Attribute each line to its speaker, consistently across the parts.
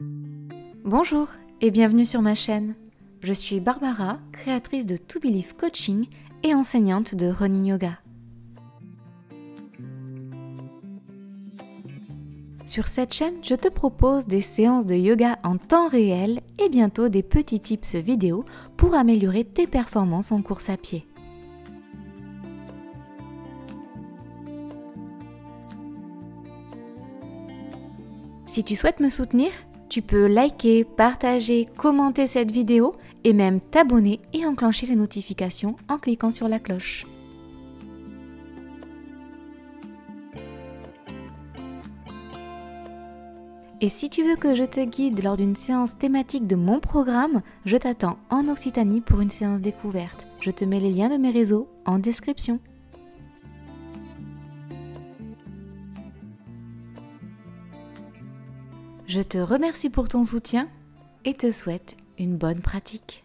Speaker 1: Bonjour et bienvenue sur ma chaîne. Je suis Barbara, créatrice de To Believe Coaching et enseignante de Running Yoga. Sur cette chaîne, je te propose des séances de yoga en temps réel et bientôt des petits tips vidéo pour améliorer tes performances en course à pied. Si tu souhaites me soutenir, tu peux liker, partager, commenter cette vidéo et même t'abonner et enclencher les notifications en cliquant sur la cloche. Et si tu veux que je te guide lors d'une séance thématique de mon programme, je t'attends en Occitanie pour une séance découverte. Je te mets les liens de mes réseaux en description. Je te remercie pour ton soutien et te souhaite une bonne pratique.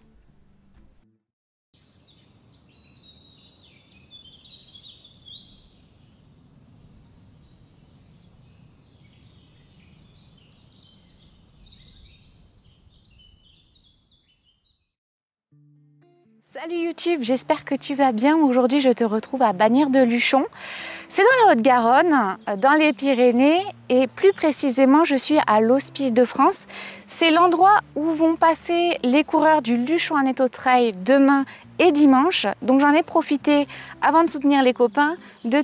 Speaker 2: Salut YouTube, j'espère que tu vas bien. Aujourd'hui, je te retrouve à Bagnères-de-Luchon. C'est dans la Haute-Garonne, dans les Pyrénées, et plus précisément, je suis à l'Hospice de France. C'est l'endroit où vont passer les coureurs du Luchon Aneto Trail demain et dimanche. Donc j'en ai profité avant de soutenir les copains de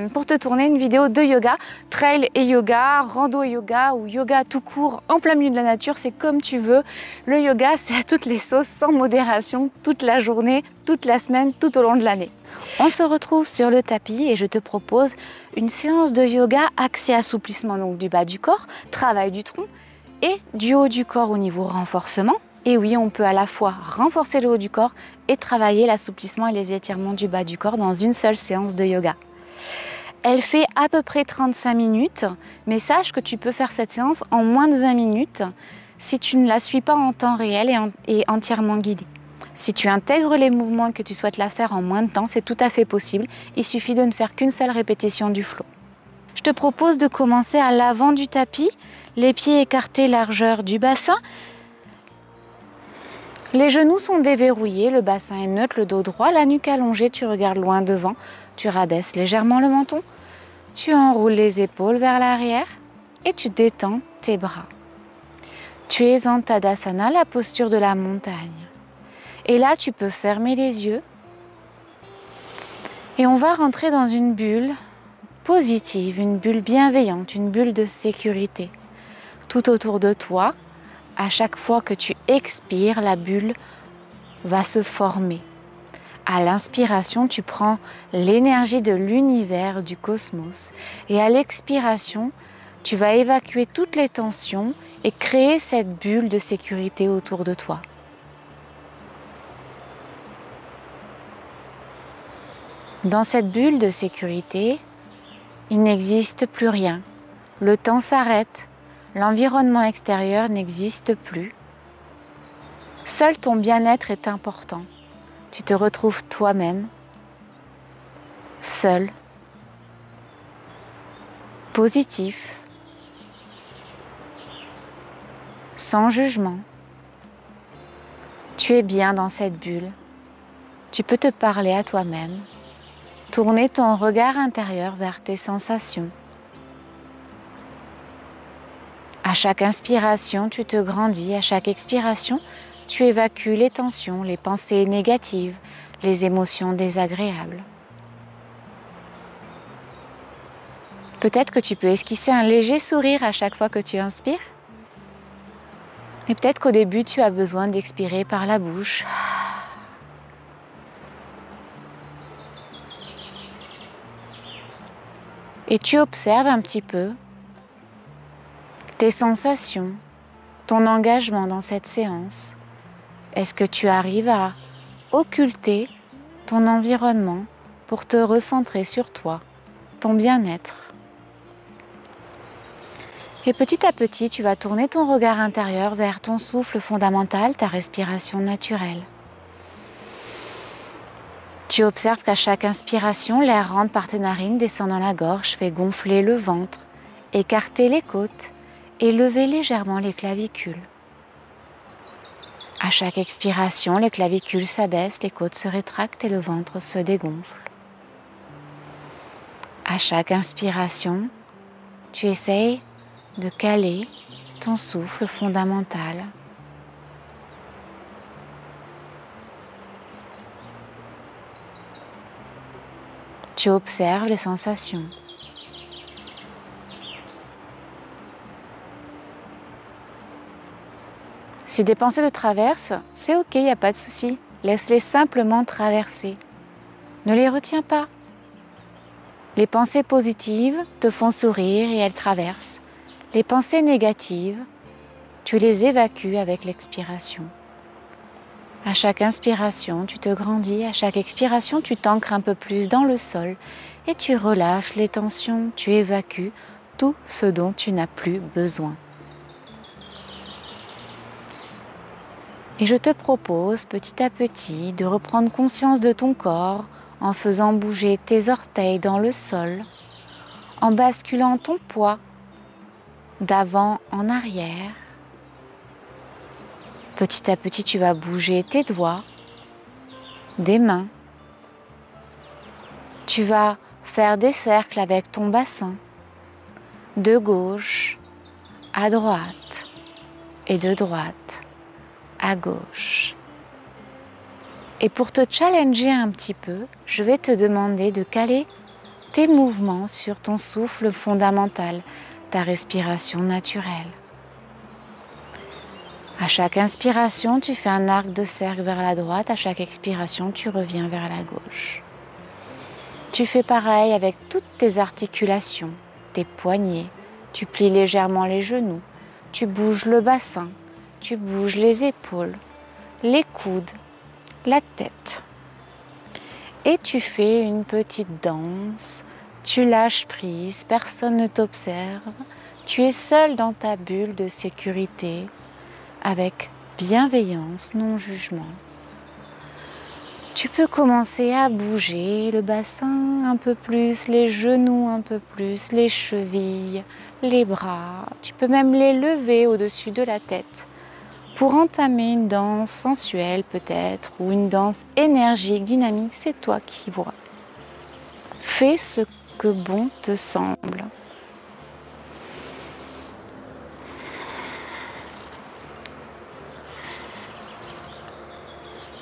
Speaker 2: pour te tourner une vidéo de yoga, trail et yoga, rando et yoga ou yoga tout court en plein milieu de la nature, c'est comme tu veux. Le yoga, c'est à toutes les sauces, sans modération, toute la journée, toute la semaine, tout au long de l'année. On se retrouve sur le tapis et je te propose une séance de yoga axée assouplissement donc du bas du corps, travail du tronc et du haut du corps au niveau renforcement. Et oui, on peut à la fois renforcer le haut du corps et travailler l'assouplissement et les étirements du bas du corps dans une seule séance de yoga. Elle fait à peu près 35 minutes, mais sache que tu peux faire cette séance en moins de 20 minutes si tu ne la suis pas en temps réel et entièrement guidée. Si tu intègres les mouvements et que tu souhaites la faire en moins de temps, c'est tout à fait possible. Il suffit de ne faire qu'une seule répétition du flow. Je te propose de commencer à l'avant du tapis, les pieds écartés largeur du bassin. Les genoux sont déverrouillés, le bassin est neutre, le dos droit, la nuque allongée, tu regardes loin devant, tu rabaisses légèrement le menton, tu enroules les épaules vers l'arrière et tu détends tes bras. Tu es en Tadasana, la posture de la montagne. Et là, tu peux fermer les yeux et on va rentrer dans une bulle positive, une bulle bienveillante, une bulle de sécurité. Tout autour de toi, à chaque fois que tu expires, la bulle va se former. À l'inspiration, tu prends l'énergie de l'univers, du cosmos. Et à l'expiration, tu vas évacuer toutes les tensions et créer cette bulle de sécurité autour de toi. Dans cette bulle de sécurité, il n'existe plus rien. Le temps s'arrête. L'environnement extérieur n'existe plus. Seul ton bien-être est important. Tu te retrouves toi-même, seul, positif, sans jugement. Tu es bien dans cette bulle. Tu peux te parler à toi-même, tourner ton regard intérieur vers tes sensations. À chaque inspiration, tu te grandis. À chaque expiration, tu évacues les tensions, les pensées négatives, les émotions désagréables. Peut-être que tu peux esquisser un léger sourire à chaque fois que tu inspires. Et peut-être qu'au début, tu as besoin d'expirer par la bouche. Et tu observes un petit peu tes sensations, ton engagement dans cette séance. Est-ce que tu arrives à occulter ton environnement pour te recentrer sur toi, ton bien-être? Et petit à petit, tu vas tourner ton regard intérieur vers ton souffle fondamental, ta respiration naturelle. Tu observes qu'à chaque inspiration, l'air rentre par tes narines, descend dans la gorge, fait gonfler le ventre, écarter les côtes et levez légèrement les clavicules. À chaque expiration, les clavicules s'abaissent, les côtes se rétractent et le ventre se dégonfle. À chaque inspiration, tu essayes de caler ton souffle fondamental. Tu observes les sensations. Si des pensées te traversent, c'est ok, il n'y a pas de souci. Laisse-les simplement traverser. Ne les retiens pas. Les pensées positives te font sourire et elles traversent. Les pensées négatives, tu les évacues avec l'expiration. À chaque inspiration, tu te grandis. À chaque expiration, tu t'ancres un peu plus dans le sol et tu relâches les tensions. Tu évacues tout ce dont tu n'as plus besoin. Et je te propose petit à petit de reprendre conscience de ton corps en faisant bouger tes orteils dans le sol, en basculant ton poids d'avant en arrière. Petit à petit, tu vas bouger tes doigts, des mains. Tu vas faire des cercles avec ton bassin, de gauche à droite et de droite à gauche. Et pour te challenger un petit peu, je vais te demander de caler tes mouvements sur ton souffle fondamental, ta respiration naturelle. À chaque inspiration, tu fais un arc de cercle vers la droite. À chaque expiration, tu reviens vers la gauche. Tu fais pareil avec toutes tes articulations, tes poignets. Tu plies légèrement les genoux. Tu bouges le bassin. Tu bouges les épaules, les coudes, la tête. Et tu fais une petite danse. Tu lâches prise, personne ne t'observe. Tu es seul dans ta bulle de sécurité, avec bienveillance, non jugement. Tu peux commencer à bouger le bassin un peu plus, les genoux un peu plus, les chevilles, les bras. Tu peux même les lever au-dessus de la tête pour entamer une danse sensuelle peut-être, ou une danse énergique, dynamique, c'est toi qui vois. Fais ce que bon te semble.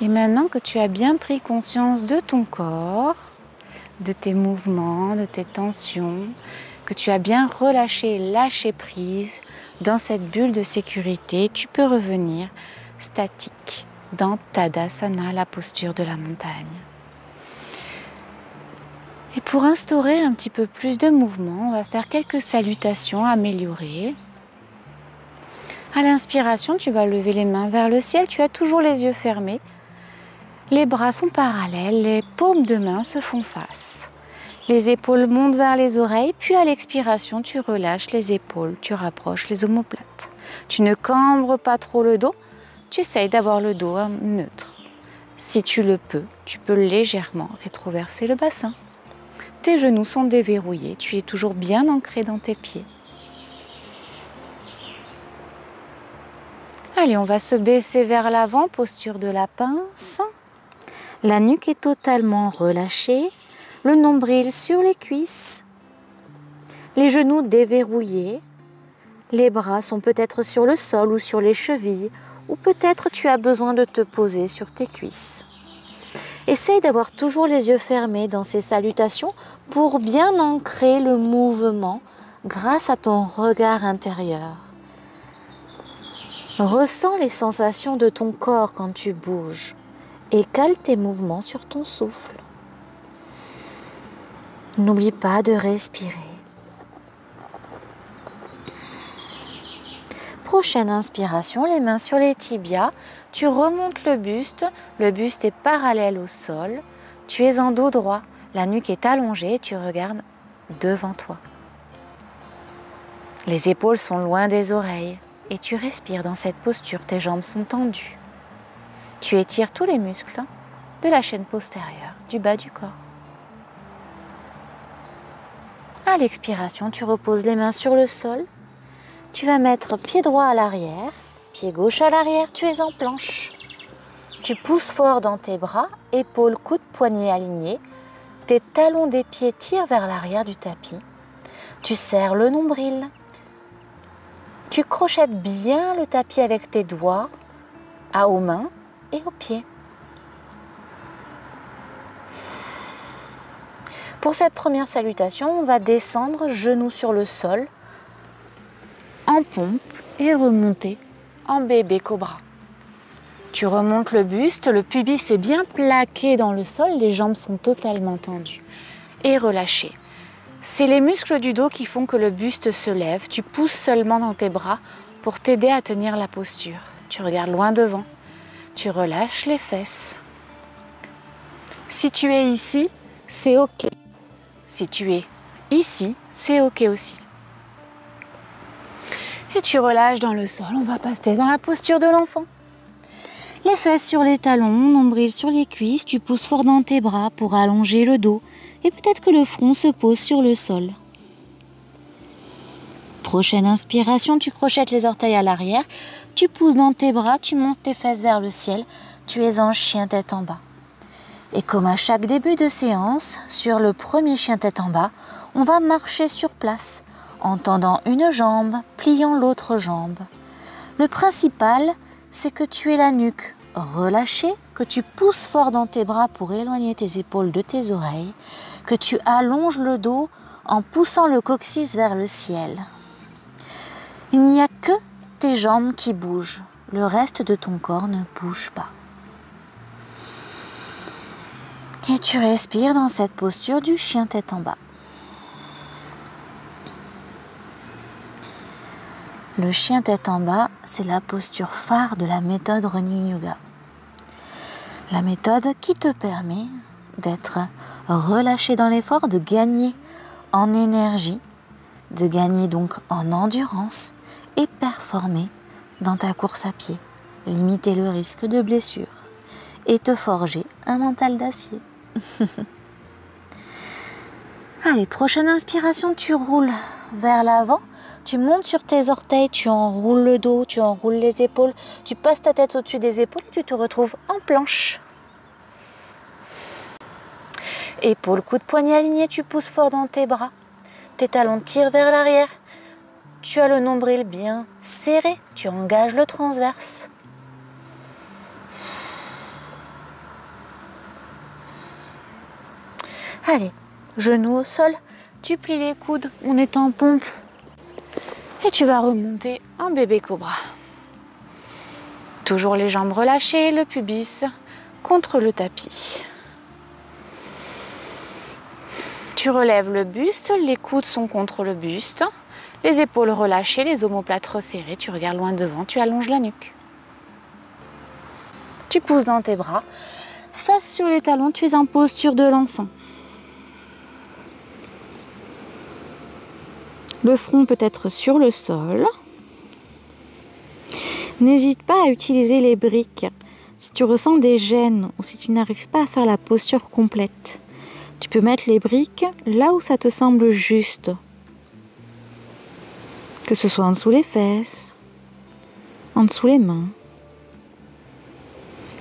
Speaker 2: Et maintenant que tu as bien pris conscience de ton corps, de tes mouvements, de tes tensions, que tu as bien relâché, lâché prise dans cette bulle de sécurité, tu peux revenir statique dans Tadasana, la posture de la montagne. Et pour instaurer un petit peu plus de mouvement, on va faire quelques salutations améliorées. À l'inspiration, tu vas lever les mains vers le ciel, tu as toujours les yeux fermés. Les bras sont parallèles, les paumes de main se font face. Les épaules montent vers les oreilles, puis à l'expiration, tu relâches les épaules, tu rapproches les omoplates. Tu ne cambres pas trop le dos, tu essayes d'avoir le dos neutre. Si tu le peux, tu peux légèrement rétroverser le bassin. Tes genoux sont déverrouillés, tu es toujours bien ancré dans tes pieds. Allez, on va se baisser vers l'avant, posture de la pince. La nuque est totalement relâchée. Le nombril sur les cuisses, les genoux déverrouillés, les bras sont peut-être sur le sol ou sur les chevilles, ou peut-être tu as besoin de te poser sur tes cuisses. Essaye d'avoir toujours les yeux fermés dans ces salutations pour bien ancrer le mouvement grâce à ton regard intérieur. Ressens les sensations de ton corps quand tu bouges et cale tes mouvements sur ton souffle. N'oublie pas de respirer. Prochaine inspiration, les mains sur les tibias. Tu remontes le buste est parallèle au sol. Tu es en dos droit, la nuque est allongée, tu regardes devant toi. Les épaules sont loin des oreilles et tu respires dans cette posture, tes jambes sont tendues. Tu étires tous les muscles de la chaîne postérieure, du bas du corps. À l'expiration, tu reposes les mains sur le sol. Tu vas mettre pied droit à l'arrière, pied gauche à l'arrière, tu es en planche. Tu pousses fort dans tes bras, épaules, coudes, poignets alignés. Tes talons des pieds tirent vers l'arrière du tapis. Tu serres le nombril. Tu crochettes bien le tapis avec tes doigts, aux mains et aux pieds. Pour cette première salutation, on va descendre genoux sur le sol, en pompe et remonter en bébé cobra. Tu remontes le buste, le pubis est bien plaqué dans le sol, les jambes sont totalement tendues et relâchées. C'est les muscles du dos qui font que le buste se lève. Tu pousses seulement dans tes bras pour t'aider à tenir la posture. Tu regardes loin devant, tu relâches les fesses. Si tu es ici, c'est OK. Si tu es ici, c'est OK aussi. Et tu relâches dans le sol, on va passer dans la posture de l'enfant. Les fesses sur les talons, nombril sur les cuisses, tu pousses fort dans tes bras pour allonger le dos et peut-être que le front se pose sur le sol. Prochaine inspiration, tu crochettes les orteils à l'arrière, tu pousses dans tes bras, tu montes tes fesses vers le ciel, tu es en chien tête en bas. Et comme à chaque début de séance, sur le premier chien tête en bas, on va marcher sur place en tendant une jambe, pliant l'autre jambe. Le principal, c'est que tu aies la nuque relâchée, que tu pousses fort dans tes bras pour éloigner tes épaules de tes oreilles, que tu allonges le dos en poussant le coccyx vers le ciel. Il n'y a que tes jambes qui bougent, le reste de ton corps ne bouge pas. Et tu respires dans cette posture du chien tête en bas. Le chien tête en bas, c'est la posture phare de la méthode Running Yoga. La méthode qui te permet d'être relâché dans l'effort, de gagner en énergie, de gagner donc en endurance et performer dans ta course à pied, limiter le risque de blessure et te forger un mental d'acier. Allez, prochaine inspiration, tu roules vers l'avant. Tu montes sur tes orteils, tu enroules le dos, tu enroules les épaules, tu passes ta tête au-dessus des épaules et tu te retrouves en planche. Épaules, coudes, poignets alignés, tu pousses fort dans tes bras. Tes talons tirent vers l'arrière. Tu as le nombril bien serré, tu engages le transverse. Allez, genoux au sol, tu plies les coudes, on est en pompe. Et tu vas remonter en bébé cobra. Toujours les jambes relâchées, le pubis contre le tapis. Tu relèves le buste, les coudes sont contre le buste, les épaules relâchées, les omoplates resserrées, tu regardes loin devant, tu allonges la nuque. Tu pousses dans tes bras, fesses sur les talons, tu es en posture de l'enfant. Le front peut être sur le sol. N'hésite pas à utiliser les briques si tu ressens des gênes ou si tu n'arrives pas à faire la posture complète. Tu peux mettre les briques là où ça te semble juste. Que ce soit en dessous les fesses, en dessous les mains,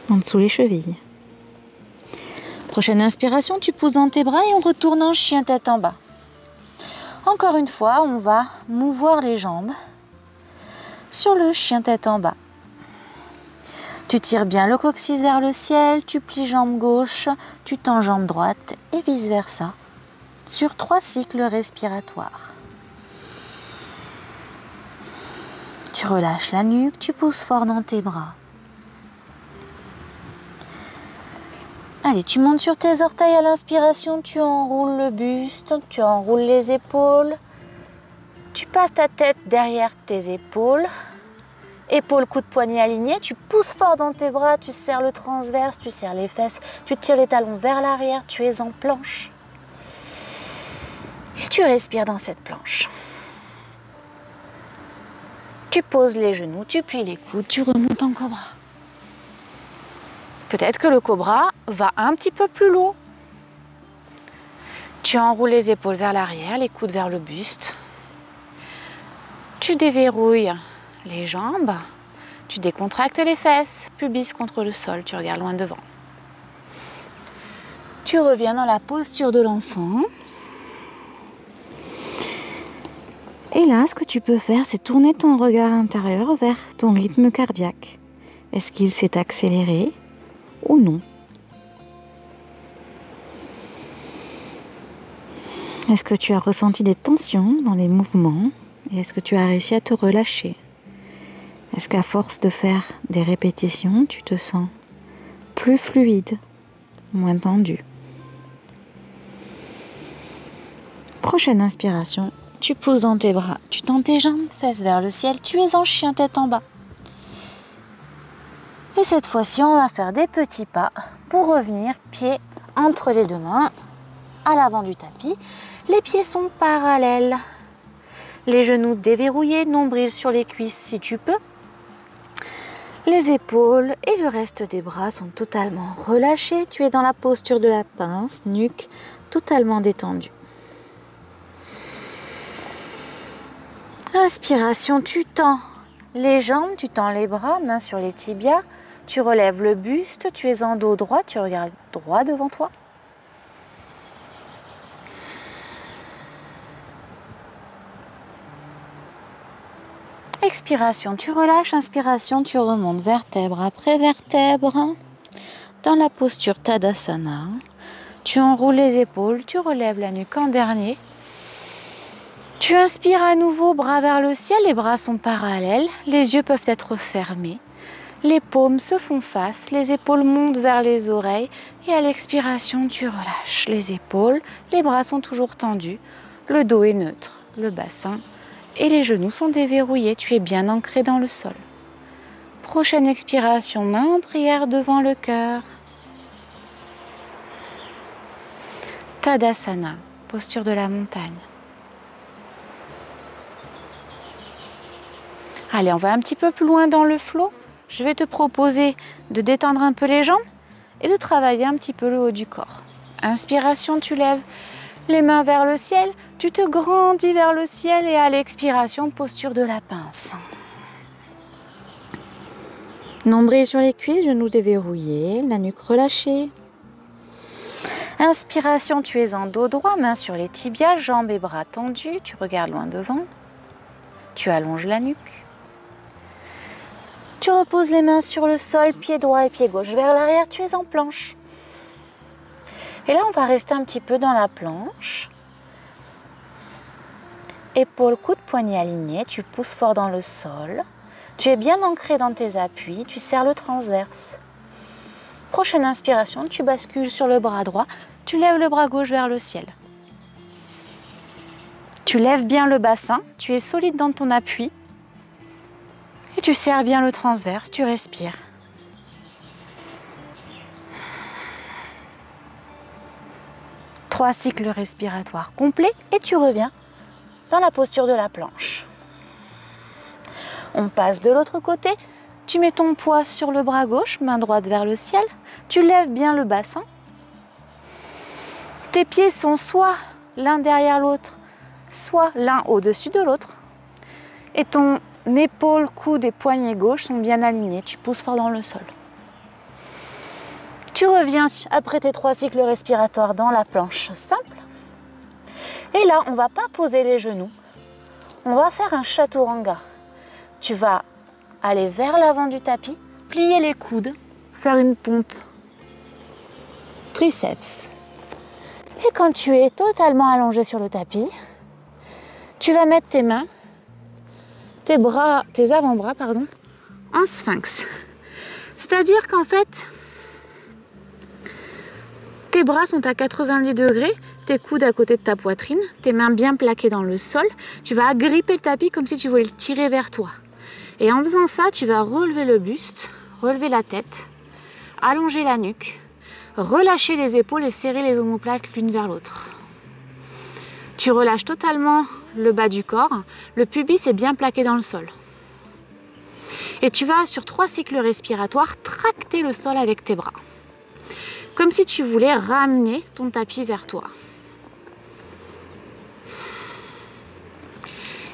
Speaker 2: en dessous les chevilles. Prochaine inspiration, tu pousses dans tes bras et on retourne en chien tête en bas. Encore une fois, on va mouvoir les jambes sur le chien tête en bas. Tu tires bien le coccyx vers le ciel, tu plies jambe gauche, tu tends jambe droite et vice versa sur 3 cycles respiratoires. Tu relâches la nuque, tu pousses fort dans tes bras. Allez, tu montes sur tes orteils à l'inspiration, tu enroules le buste, tu enroules les épaules. Tu passes ta tête derrière tes épaules. Épaules, coudes, poignets alignés. Tu pousses fort dans tes bras, tu serres le transverse, tu serres les fesses. Tu tires les talons vers l'arrière, tu es en planche. Et tu respires dans cette planche. Tu poses les genoux, tu plies les coudes, tu remontes en cobra. Peut-être que le cobra va un petit peu plus lourd. Tu enroules les épaules vers l'arrière, les coudes vers le buste. Tu déverrouilles les jambes, tu décontractes les fesses, pubis contre le sol, tu regardes loin devant. Tu reviens dans la posture de l'enfant. Et là, ce que tu peux faire, c'est tourner ton regard intérieur vers ton rythme cardiaque. Est-ce qu'il s'est accéléré ou non? Est-ce que tu as ressenti des tensions dans les mouvements? Et est-ce que tu as réussi à te relâcher? Est-ce qu'à force de faire des répétitions, tu te sens plus fluide, moins tendu? Prochaine inspiration, tu pousses dans tes bras, tu tends tes jambes, fesses vers le ciel, tu es en chien tête en bas. Et cette fois-ci, on va faire des petits pas pour revenir pieds entre les deux mains à l'avant du tapis. Les pieds sont parallèles. Les genoux déverrouillés, nombril sur les cuisses si tu peux. Les épaules et le reste des bras sont totalement relâchés. Tu es dans la posture de la pince, nuque totalement détendue. Inspiration, tu tends les jambes, tu tends les bras, mains sur les tibias. Tu relèves le buste, tu es en dos droit, tu regardes droit devant toi. Expiration, tu relâches. Inspiration, tu remontes vertèbre après vertèbre. Dans la posture Tadasana, tu enroules les épaules, tu relèves la nuque en dernier. Tu inspires à nouveau, bras vers le ciel, les bras sont parallèles, les yeux peuvent être fermés. Les paumes se font face, les épaules montent vers les oreilles et à l'expiration, tu relâches les épaules, les bras sont toujours tendus, le dos est neutre, le bassin et les genoux sont déverrouillés, tu es bien ancré dans le sol. Prochaine expiration, main en prière devant le cœur. Tadasana, posture de la montagne. Allez, on va un petit peu plus loin dans le flot. Je vais te proposer de détendre un peu les jambes et de travailler un petit peu le haut du corps. Inspiration, tu lèves les mains vers le ciel, tu te grandis vers le ciel et à l'expiration, posture de la pince. Nombril sur les cuisses, genoux déverrouillés, la nuque relâchée. Inspiration, tu es en dos droit, mains sur les tibias, jambes et bras tendus, tu regardes loin devant. Tu allonges la nuque. Tu reposes les mains sur le sol, pied droit et pied gauche vers l'arrière, tu es en planche. Et là, on va rester un petit peu dans la planche. Épaules, coudes, poignets alignés, tu pousses fort dans le sol. Tu es bien ancré dans tes appuis, tu serres le transverse. Prochaine inspiration, tu bascules sur le bras droit, tu lèves le bras gauche vers le ciel. Tu lèves bien le bassin, tu es solide dans ton appui. Et tu serres bien le transverse, tu respires. Trois cycles respiratoires complets et tu reviens dans la posture de la planche. On passe de l'autre côté, tu mets ton poids sur le bras gauche, main droite vers le ciel, tu lèves bien le bassin. Tes pieds sont soit l'un derrière l'autre, soit l'un au-dessus de l'autre. Et ton épaule, coude et poignet gauche sont bien alignés, tu pousses fort dans le sol. Tu reviens après tes trois cycles respiratoires dans la planche simple. Et là, on ne va pas poser les genoux, on va faire un chaturanga. Tu vas aller vers l'avant du tapis, plier les coudes, faire une pompe triceps. Et quand tu es totalement allongé sur le tapis, tu vas mettre tes mains, tes avant-bras, en sphinx. C'est-à-dire qu'en fait, tes bras sont à 90 degrés, tes coudes à côté de ta poitrine, tes mains bien plaquées dans le sol. Tu vas agripper le tapis comme si tu voulais le tirer vers toi. Et en faisant ça, tu vas relever le buste, relever la tête, allonger la nuque, relâcher les épaules et serrer les omoplates l'une vers l'autre. Tu relâches totalement le bas du corps, le pubis est bien plaqué dans le sol. Et tu vas, sur 3 cycles respiratoires, tracter le sol avec tes bras. Comme si tu voulais ramener ton tapis vers toi.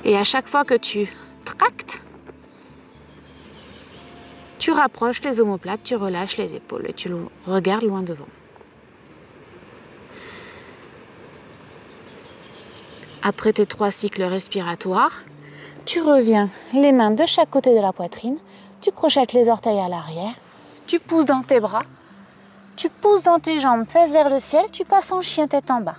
Speaker 2: Et à chaque fois que tu tractes. Tu rapproches les omoplates, tu relâches les épaules et tu regardes loin devant. Après tes 3 cycles respiratoires, tu reviens les mains de chaque côté de la poitrine, tu crochettes les orteils à l'arrière, tu pousses dans tes bras, tu pousses dans tes jambes, fesses vers le ciel, tu passes en chien tête en bas.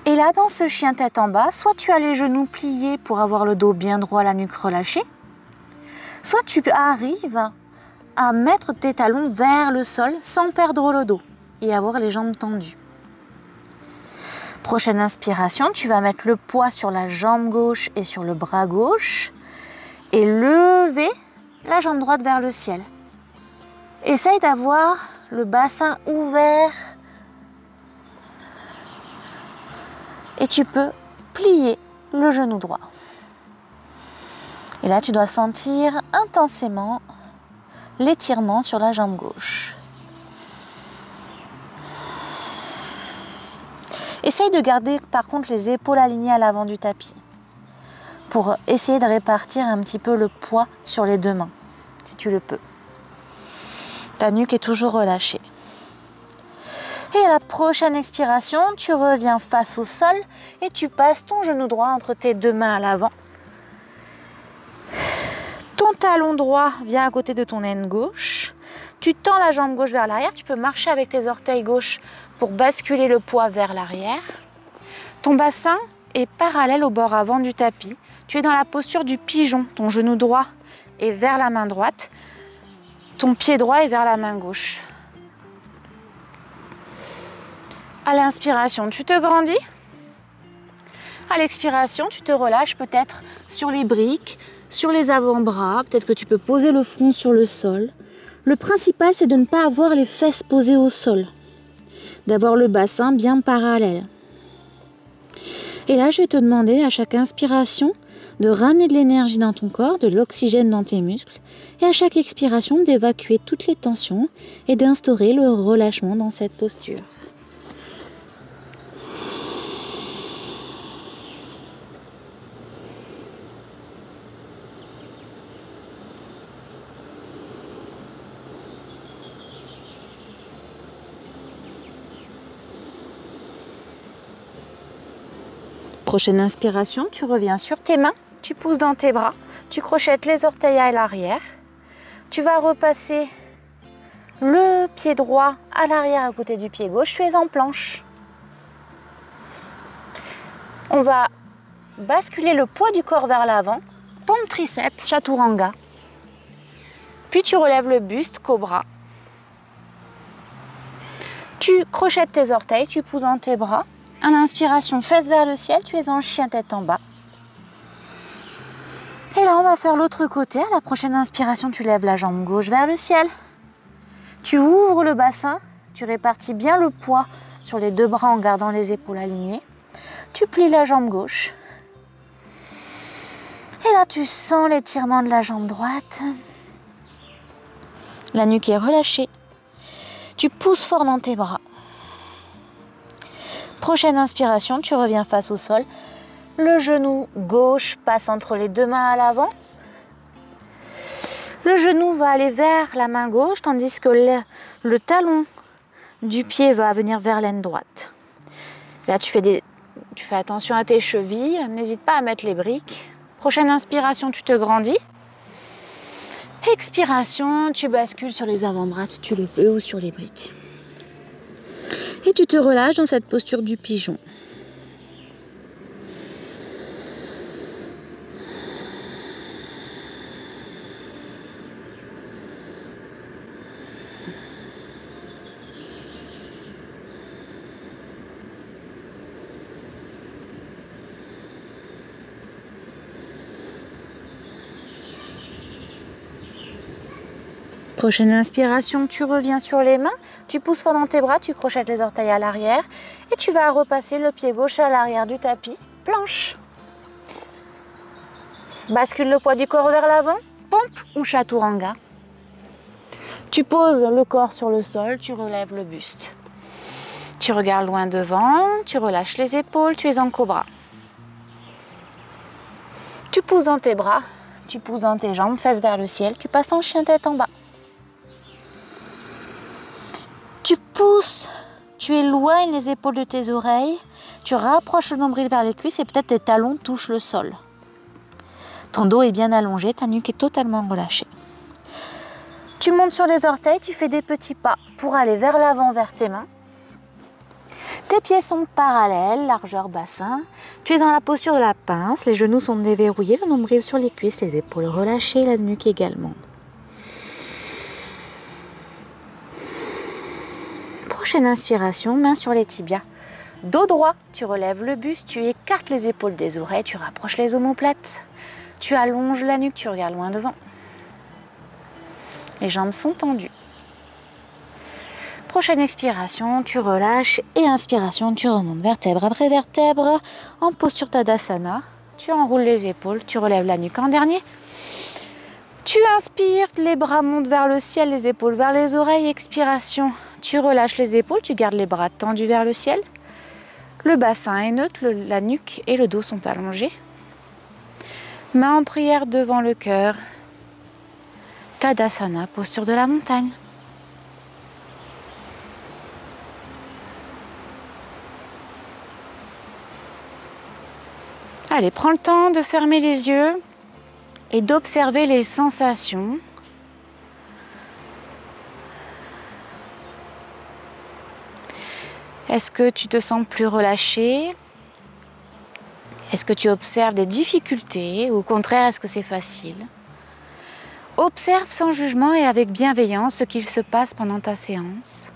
Speaker 2: Et là, dans ce chien tête en bas, soit tu as les genoux pliés pour avoir le dos bien droit, la nuque relâchée, soit tu arrives à mettre tes talons vers le sol sans perdre le dos et avoir les jambes tendues. Prochaine inspiration, tu vas mettre le poids sur la jambe gauche et sur le bras gauche et lever la jambe droite vers le ciel. Essaye d'avoir le bassin ouvert et tu peux plier le genou droit. Et là, tu dois sentir intensément l'étirement sur la jambe gauche. Essaye de garder par contre les épaules alignées à l'avant du tapis pour essayer de répartir un petit peu le poids sur les 2 mains, si tu le peux. Ta nuque est toujours relâchée. Et à la prochaine expiration, tu reviens face au sol et tu passes ton genou droit entre tes 2 mains à l'avant. Ton talon droit vient à côté de ton aine gauche. Tu tends la jambe gauche vers l'arrière. Tu peux marcher avec tes orteils gauches pour basculer le poids vers l'arrière. Ton bassin est parallèle au bord avant du tapis. Tu es dans la posture du pigeon. Ton genou droit est vers la main droite. Ton pied droit est vers la main gauche. À l'inspiration, tu te grandis. À l'expiration, tu te relâches peut-être sur les briques, sur les avant-bras. Peut-être que tu peux poser le front sur le sol. Le principal, c'est de ne pas avoir les fesses posées au sol. D'avoir le bassin bien parallèle. Et là, je vais te demander à chaque inspiration de ramener de l'énergie dans ton corps, de l'oxygène dans tes muscles. Et à chaque expiration, d'évacuer toutes les tensions et d'instaurer le relâchement dans cette posture. Prochaine inspiration, tu reviens sur tes mains, tu pousses dans tes bras, tu crochettes les orteils à l'arrière. Tu vas repasser le pied droit à l'arrière à côté du pied gauche, tu es en planche. On va basculer le poids du corps vers l'avant, pompe triceps, chaturanga. Puis tu relèves le buste, cobra. Tu crochettes tes orteils, tu pousses dans tes bras. À l'inspiration, fesses vers le ciel, tu es en chien tête en bas. Et là, on va faire l'autre côté. À la prochaine inspiration, tu lèves la jambe gauche vers le ciel. Tu ouvres le bassin, tu répartis bien le poids sur les 2 bras en gardant les épaules alignées. Tu plies la jambe gauche. Et là, tu sens l'étirement de la jambe droite. La nuque est relâchée. Tu pousses fort dans tes bras. Prochaine inspiration, tu reviens face au sol. Le genou gauche passe entre les 2 mains à l'avant. Le genou va aller vers la main gauche, tandis que le talon du pied va venir vers l'aine droite. Là, tu fais attention à tes chevilles. N'hésite pas à mettre les briques. Prochaine inspiration, tu te grandis. Expiration, tu bascules sur les avant-bras si tu le peux ou sur les briques. Et tu te relâches dans cette posture du pigeon. Prochaine inspiration, tu reviens sur les mains, tu pousses fort dans tes bras, tu crochettes les orteils à l'arrière et tu vas repasser le pied gauche à l'arrière du tapis, planche. Bascule le poids du corps vers l'avant, pompe ou chaturanga. Tu poses le corps sur le sol, tu relèves le buste. Tu regardes loin devant, tu relâches les épaules, tu es en cobra. Tu pousses dans tes bras, tu pousses dans tes jambes, fesses vers le ciel, tu passes en chien tête en bas. Tu pousses, tu éloignes les épaules de tes oreilles, tu rapproches le nombril vers les cuisses et peut-être tes talons touchent le sol. Ton dos est bien allongé, ta nuque est totalement relâchée. Tu montes sur les orteils, tu fais des petits pas pour aller vers l'avant, vers tes mains. Tes pieds sont parallèles, largeur bassin. Tu es dans la posture de la pince, les genoux sont déverrouillés, le nombril sur les cuisses, les épaules relâchées, la nuque également. Prochaine inspiration, main sur les tibias. Dos droit, tu relèves le buste, tu écartes les épaules des oreilles, tu rapproches les omoplates. Tu allonges la nuque, tu regardes loin devant. Les jambes sont tendues. Prochaine expiration, tu relâches et inspiration, tu remontes vertèbre après vertèbre en posture Tadasana. Tu enroules les épaules, tu relèves la nuque en dernier. Tu inspires, les bras montent vers le ciel, les épaules vers les oreilles. Expiration, tu relâches les épaules, tu gardes les bras tendus vers le ciel. Le bassin est neutre, la nuque et le dos sont allongés. Main en prière devant le cœur. Tadasana, posture de la montagne. Allez, prends le temps de fermer les yeux et d'observer les sensations. Est-ce que tu te sens plus relâché? Est-ce que tu observes des difficultés ou au contraire, est-ce que c'est facile? Observe sans jugement et avec bienveillance ce qu'il se passe pendant ta séance.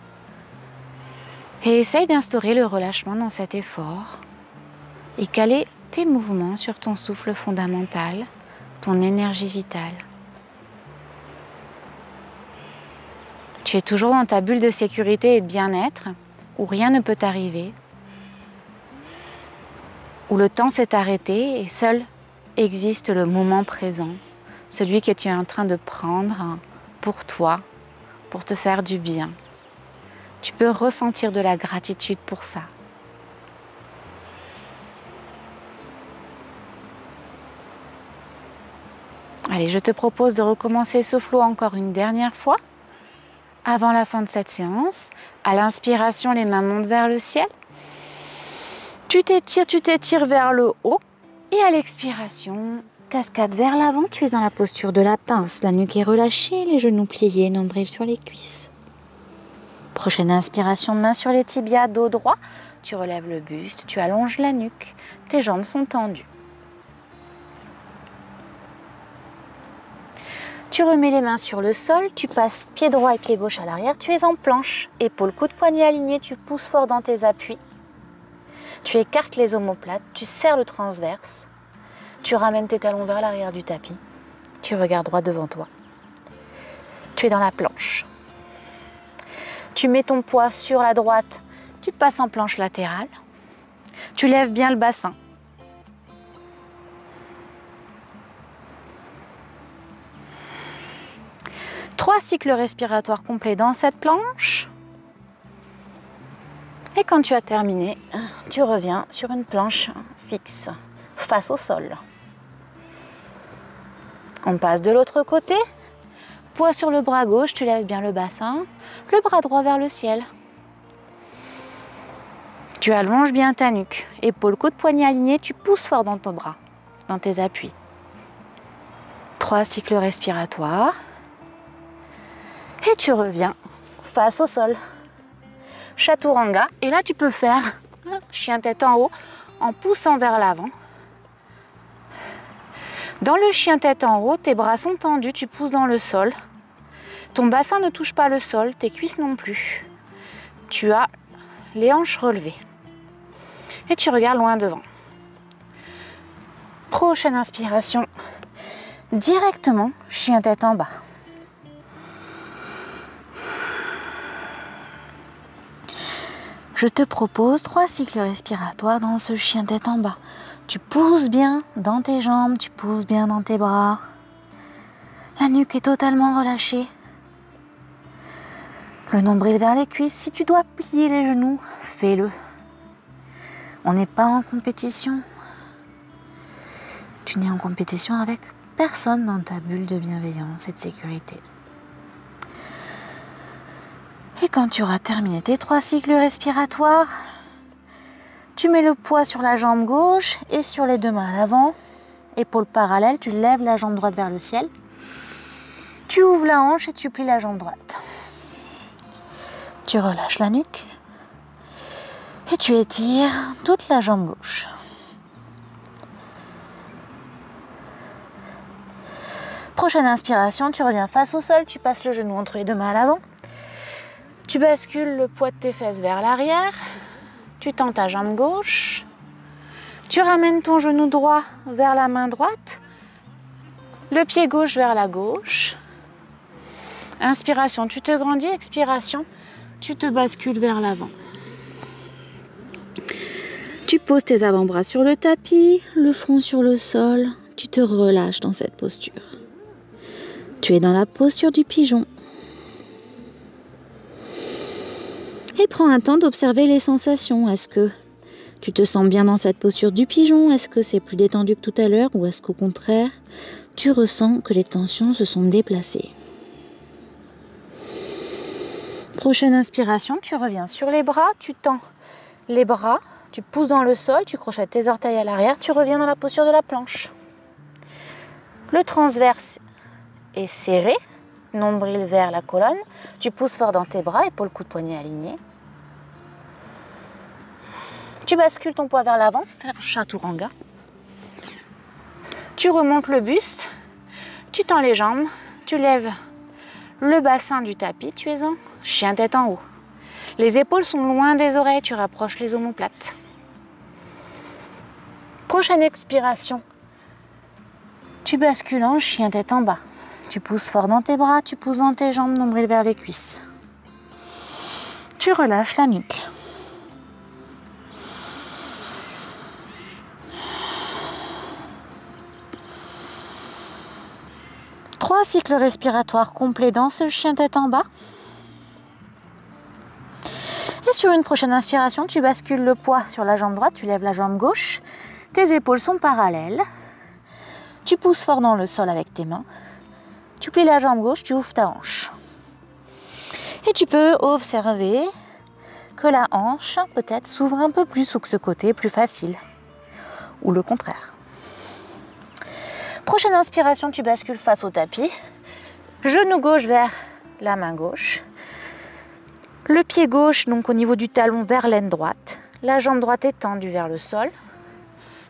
Speaker 2: Et essaye d'instaurer le relâchement dans cet effort et caler tes mouvements sur ton souffle fondamental, ton énergie vitale. Tu es toujours dans ta bulle de sécurité et de bien-être, où rien ne peut t'arriver, où le temps s'est arrêté et seul existe le moment présent, celui que tu es en train de prendre pour toi, pour te faire du bien. Tu peux ressentir de la gratitude pour ça. Allez, je te propose de recommencer ce flow encore une dernière fois. Avant la fin de cette séance, à l'inspiration, les mains montent vers le ciel. Tu t'étires vers le haut. Et à l'expiration, cascade vers l'avant. Tu es dans la posture de la pince. La nuque est relâchée, les genoux pliés, nombril sur les cuisses. Prochaine inspiration, main sur les tibias, dos droit. Tu relèves le buste, tu allonges la nuque. Tes jambes sont tendues. Tu remets les mains sur le sol, tu passes pied droit et pied gauche à l'arrière, tu es en planche, épaules, coude, poignet alignés, tu pousses fort dans tes appuis. Tu écartes les omoplates, tu serres le transverse, tu ramènes tes talons vers l'arrière du tapis, tu regardes droit devant toi. Tu es dans la planche. Tu mets ton poids sur la droite, tu passes en planche latérale, tu lèves bien le bassin. Trois cycles respiratoires complets dans cette planche. Et quand tu as terminé, tu reviens sur une planche fixe, face au sol. On passe de l'autre côté. Poids sur le bras gauche, tu lèves bien le bassin. Le bras droit vers le ciel. Tu allonges bien ta nuque. Épaules, coude, poignet alignés, tu pousses fort dans ton bras, dans tes appuis. Trois cycles respiratoires. Et tu reviens face au sol. Chaturanga. Et là, tu peux faire chien tête en haut en poussant vers l'avant. Dans le chien tête en haut, tes bras sont tendus, tu pousses dans le sol. Ton bassin ne touche pas le sol, tes cuisses non plus. Tu as les hanches relevées. Et tu regardes loin devant. Prochaine inspiration. Directement, chien tête en bas. Je te propose 3 cycles respiratoires dans ce chien tête en bas. Tu pousses bien dans tes jambes, tu pousses bien dans tes bras. La nuque est totalement relâchée. Le nombril vers les cuisses. Si tu dois plier les genoux, fais-le. On n'est pas en compétition. tu n'es en compétition avec personne dans ta bulle de bienveillance et de sécurité. Et quand tu auras terminé tes 3 cycles respiratoires, tu mets le poids sur la jambe gauche et sur les 2 mains à l'avant. Épaules parallèles, tu lèves la jambe droite vers le ciel. Tu ouvres la hanche et tu plies la jambe droite. Tu relâches la nuque. Et tu étires toute la jambe gauche. Prochaine inspiration, tu reviens face au sol, tu passes le genou entre les 2 mains à l'avant. Tu bascules le poids de tes fesses vers l'arrière. Tu tends ta jambe gauche. Tu ramènes ton genou droit vers la main droite. Le pied gauche vers la gauche. Inspiration, tu te grandis. Expiration, tu te bascules vers l'avant. Tu poses tes avant-bras sur le tapis, le front sur le sol. Tu te relâches dans cette posture. Tu es dans la posture du pigeon. Et prends un temps d'observer les sensations. Est-ce que tu te sens bien dans cette posture du pigeon? Est-ce que c'est plus détendu que tout à l'heure? Ou est-ce qu'au contraire, tu ressens que les tensions se sont déplacées? Prochaine inspiration, tu reviens sur les bras, tu tends les bras, tu pousses dans le sol, tu crochettes tes orteils à l'arrière, tu reviens dans la posture de la planche. Le transverse est serré, nombril vers la colonne, tu pousses fort dans tes bras, épaules, coude, poignet alignés. Tu bascules ton poids vers l'avant, faire chaturanga. Tu remontes le buste, tu tends les jambes, tu lèves le bassin du tapis, tu es en chien tête en haut. Les épaules sont loin des oreilles, tu rapproches les omoplates. Prochaine expiration, tu bascules en chien tête en bas. Tu pousses fort dans tes bras, tu pousses dans tes jambes, nombril vers les cuisses. Tu relâches la nuque. Trois cycles respiratoires complets dans ce chien tête en bas. Et sur une prochaine inspiration, tu bascules le poids sur la jambe droite, tu lèves la jambe gauche. Tes épaules sont parallèles. Tu pousses fort dans le sol avec tes mains. Tu plies la jambe gauche, tu ouvres ta hanche. Et tu peux observer que la hanche peut-être s'ouvre un peu plus ou que ce côté est plus facile. Ou le contraire. Prochaine inspiration, tu bascules face au tapis. Genou gauche vers la main gauche. Le pied gauche, donc au niveau du talon, vers l'aine droite. La jambe droite est tendue vers le sol.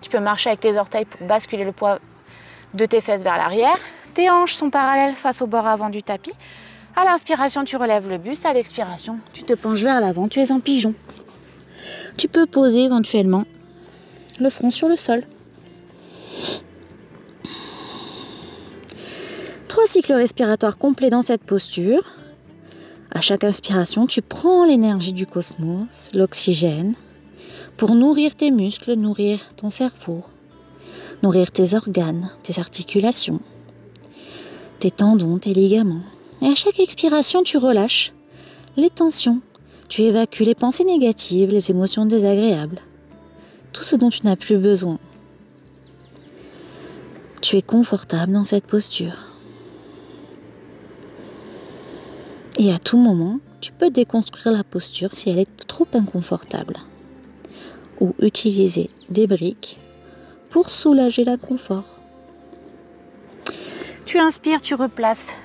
Speaker 2: Tu peux marcher avec tes orteils pour basculer le poids de tes fesses vers l'arrière. Tes hanches sont parallèles face au bord avant du tapis. À l'inspiration, tu relèves le buste. À l'expiration, tu te penches vers l'avant. Tu es en pigeon. Tu peux poser éventuellement le front sur le sol. 3 cycles respiratoires complets dans cette posture. À chaque inspiration, tu prends l'énergie du cosmos, l'oxygène, pour nourrir tes muscles, nourrir ton cerveau, nourrir tes organes, tes articulations, tes tendons, tes ligaments. Et à chaque expiration, tu relâches les tensions, tu évacues les pensées négatives, les émotions désagréables, tout ce dont tu n'as plus besoin. Tu es confortable dans cette posture. Et à tout moment, tu peux déconstruire la posture si elle est trop inconfortable. Ou utiliser des briques pour soulager l'inconfort. Tu inspires, tu replaces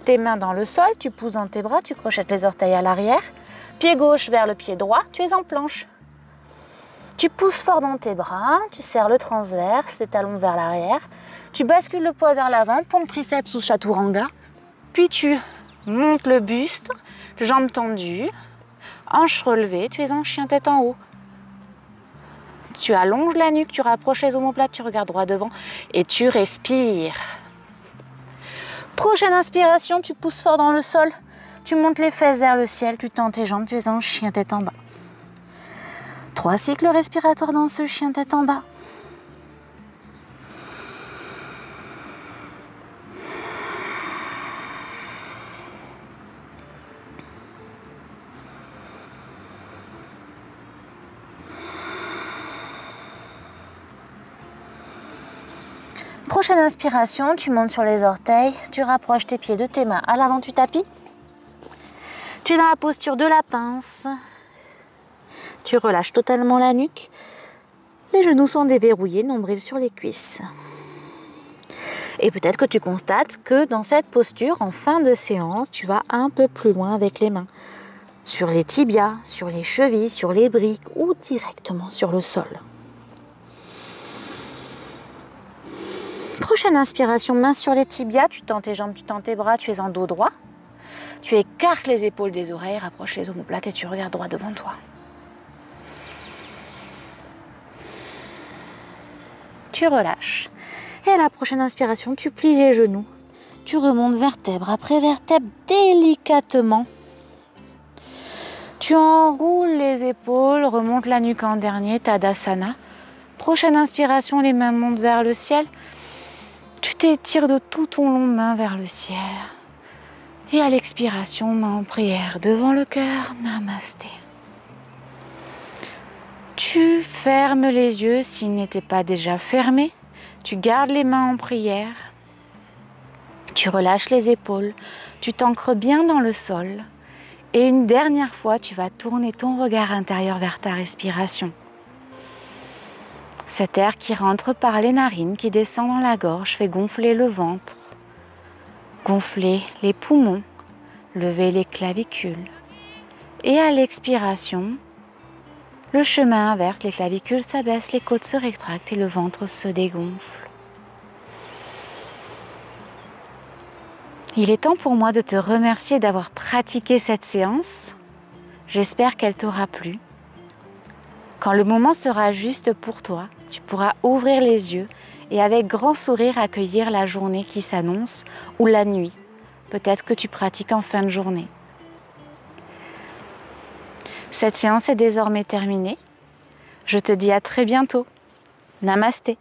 Speaker 2: tes mains dans le sol, tu pousses dans tes bras, tu crochettes les orteils à l'arrière. Pied gauche vers le pied droit, tu es en planche. Tu pousses fort dans tes bras, tu serres le transverse, tes talons vers l'arrière. Tu bascules le poids vers l'avant, pompe triceps ou chaturanga. Puis tu montes le buste, jambes tendues, hanches relevées, tu es en chien tête en haut. Tu allonges la nuque, tu rapproches les omoplates, tu regardes droit devant et tu respires. Prochaine inspiration, tu pousses fort dans le sol, tu montes les fesses vers le ciel, tu tends tes jambes, tu es en chien tête en bas. 3 cycles respiratoires dans ce chien tête en bas. Prochaine inspiration, tu montes sur les orteils, tu rapproches tes pieds de tes mains à l'avant du tapis. Tu es dans la posture de la pince. Tu relâches totalement la nuque. Les genoux sont déverrouillés, nombril sur les cuisses. Et peut-être que tu constates que dans cette posture, en fin de séance, tu vas un peu plus loin avec les mains. Sur les tibias, sur les chevilles, sur les briques ou directement sur le sol. Prochaine inspiration, main sur les tibias, tu tends tes jambes, tu tends tes bras, tu es en dos droit. Tu écartes les épaules des oreilles, rapproches les omoplates et tu regardes droit devant toi. Tu relâches. Et à la prochaine inspiration, tu plies les genoux. Tu remontes vertèbre après vertèbre délicatement. Tu enroules les épaules, remontes la nuque en dernier, Tadasana. Prochaine inspiration, les mains montent vers le ciel. Tu t'étires de tout ton long main vers le ciel. Et à l'expiration, main en prière devant le cœur, Namasté. Tu fermes les yeux s'ils n'étaient pas déjà fermés. Tu gardes les mains en prière. Tu relâches les épaules. Tu t'ancres bien dans le sol. Et une dernière fois, tu vas tourner ton regard intérieur vers ta respiration. Cet air qui rentre par les narines, qui descend dans la gorge, fait gonfler le ventre, gonfler les poumons, lever les clavicules. Et à l'expiration, le chemin inverse, les clavicules s'abaissent, les côtes se rétractent et le ventre se dégonfle. Il est temps pour moi de te remercier d'avoir pratiqué cette séance. J'espère qu'elle t'aura plu. Quand le moment sera juste pour toi, tu pourras ouvrir les yeux et avec grand sourire accueillir la journée qui s'annonce ou la nuit. Peut-être que tu pratiques en fin de journée. Cette séance est désormais terminée. Je te dis à très bientôt. Namasté.